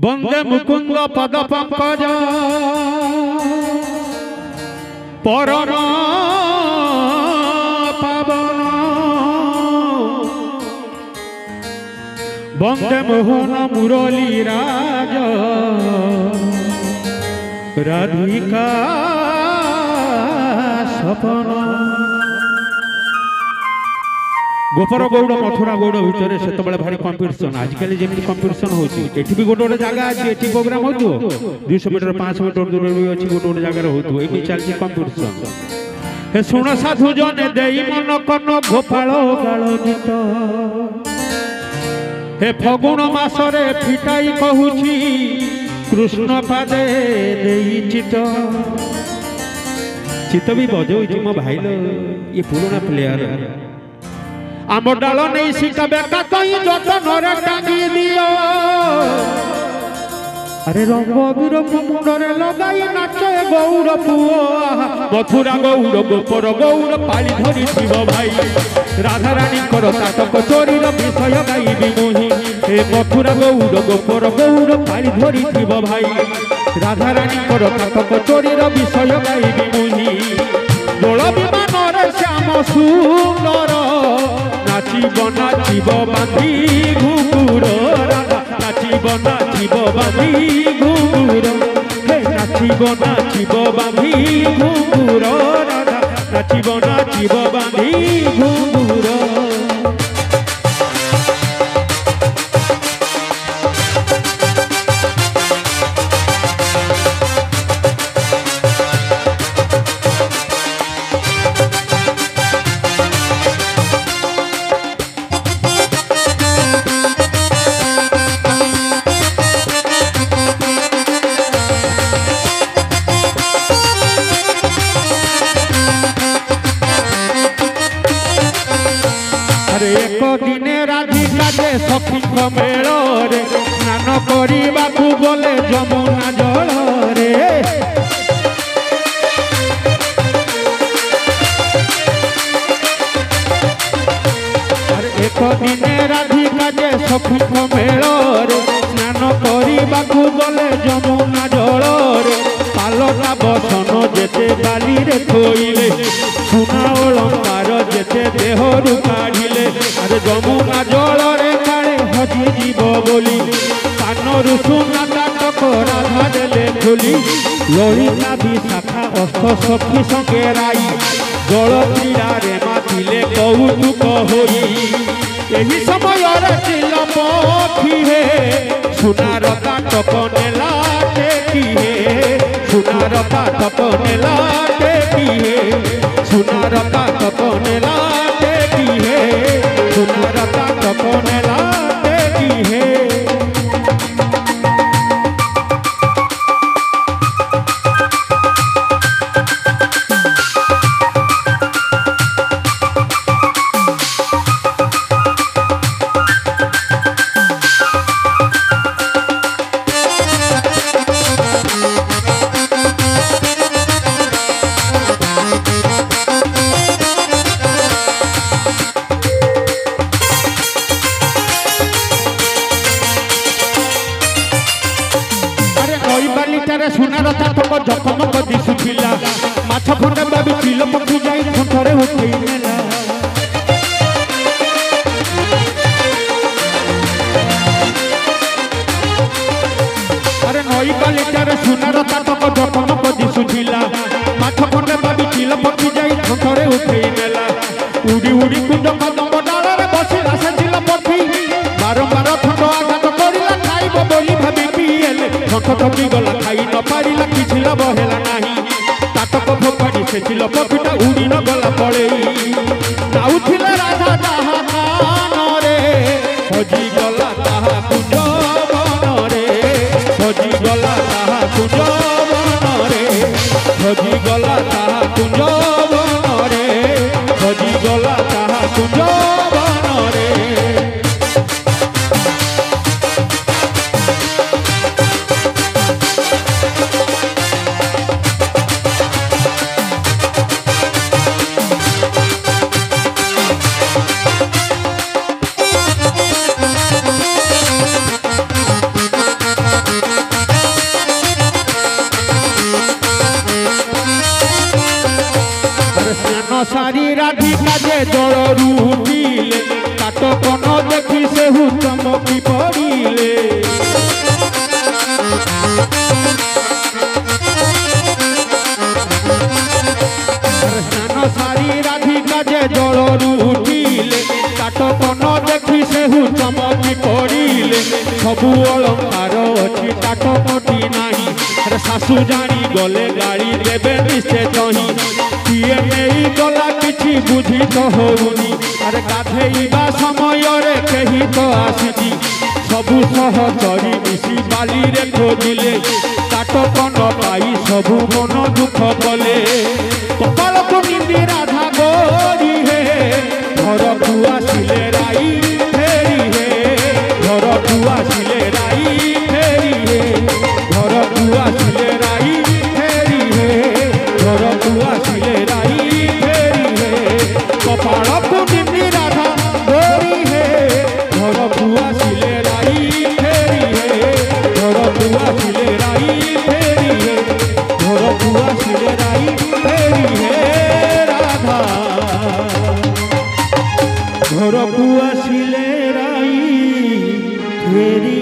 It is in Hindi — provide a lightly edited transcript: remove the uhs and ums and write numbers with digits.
वंदे मुकुंद पद पंकज परम पावन वंदे मोहन मुरली राज राधिका सपन गोपर गौड़ मथुरा गौड़ भितर से भारी कंपिटिशन आजिकल जमी कंपिटिशन होती भी गोटे गोटे जगह अच्छी प्रोग्राम हो 200 मीटर 500 मीटर दूर भी अच्छी गोटे गोटे जगह हो चलती कंपिटिशन हे शुण साधु जने देई मन कन गोपाल गाल गीत हे फगुण मासरे फिटाई कहूची कृष्ण पादे देई चित चित भी बजाऊँ मो भाई ये पुराना प्लेयर आम डाल नहीं शिकाबे जतन टांगी दियो अरे रंग बिरंग मुंडरे लगाई नाचे गौर पुओ मथुरा गौर गोपर गौर पाली धरी शिव भाई राधा रानी ताटक चोरी विषय गाइबी मुहि हे मथुरा गौर गोपर गौर पाली धरी शिव भाई राधा रानी ताटक चोरी विषय गाइबी मुहि दोल विमान श्याम सुंदर नाचिब नाचिब बांधी घुंगुर नाचिब नाचिब बांधी घुंगुर हे नाचिब नाचिब बांधी घुंगुर नाचिब नाचिब बांधी घुंगुर सखी मेल रे स्नान करने गले जमुना जल रे एक दिन राधिका जे सखी मेल रे स्नान करने गले जमुना जल रे पालटा बसन जेते बाली रे थोइले सुना अलंकार जेते देहरु काढ़िले अरे जमुना जल रे हजी जीव बोली कानरू सुना नाटक राधा देले खोली ललिता विशाखा अष्ट सखी संगे राई जल क्रीड़ा रे माथिले कौतुक होई एही समय चिल पक्षी हे सुनार काटक नेला टेकी हे सुनार काटक नेला टेकी हे सुनार काटक नेला टेकी हे सुनार काटक नेला सुनार ताटक जखमक दिशुला माछ खंडे बाबी चिल पक्षी जाई ठंडरे उठे नेला अरे नई बालिटारे सुनार ताटक जखमक दिशुला माछ खंडे बाबी चिल पक्षी जाई ठंडरे उठे नेला उड़ी उड़ी कुंज कदम डाल रे बसिला से चिल पक्षी बारंबार ठंड आघात करिला खाइब बोली भाबी पिएले ठंड थकी गला खाई न पारिला किछि लाभ हेला नाही ताटक फोपाड़ी से चिल पक्षीटा उड़ी न गला पड़ेई जाउथिले राधा ताहा कान रे हजी गला ताहा कुंज बन रे हजी गला ताहा कुंज बन रे हजी गला ताहा कुंज बन रे हजी गला ताहा कुंज बन रे सारी राधिका जे जलरू उठिले काट कन देखी सेहु चमकी पड़िले स्नान सारी राधिका जे जलरू उठिले काट कन देखी सेहु चमकी पड़िले सबु अलंकार अच्छी काट कटी नाही सासू जानी गले गाड़ी देवे निश्चय तही किए नहीं गला किछि बुझी तो होउनी अरे गाधेइबा समय रे केही तो आसीची सबु सहचरी मिसी बाली रे खोजिले काट कन पाई सबु मन दुख कले कपाल को निंदी राधा गोरी हे घर को आसिले राई फेरी हे घर को आसिले राई फेरी हे घर को आसिले राई फेरी हे घर को आसिले राई फेरी हे कपाल को निंदी राधा गोरी हे घर को आसिले राई फेरी हे घर को आसिले राई फेरी हे घर को आसिले राई फेरी हे राधा घर को आसिले राई फेरी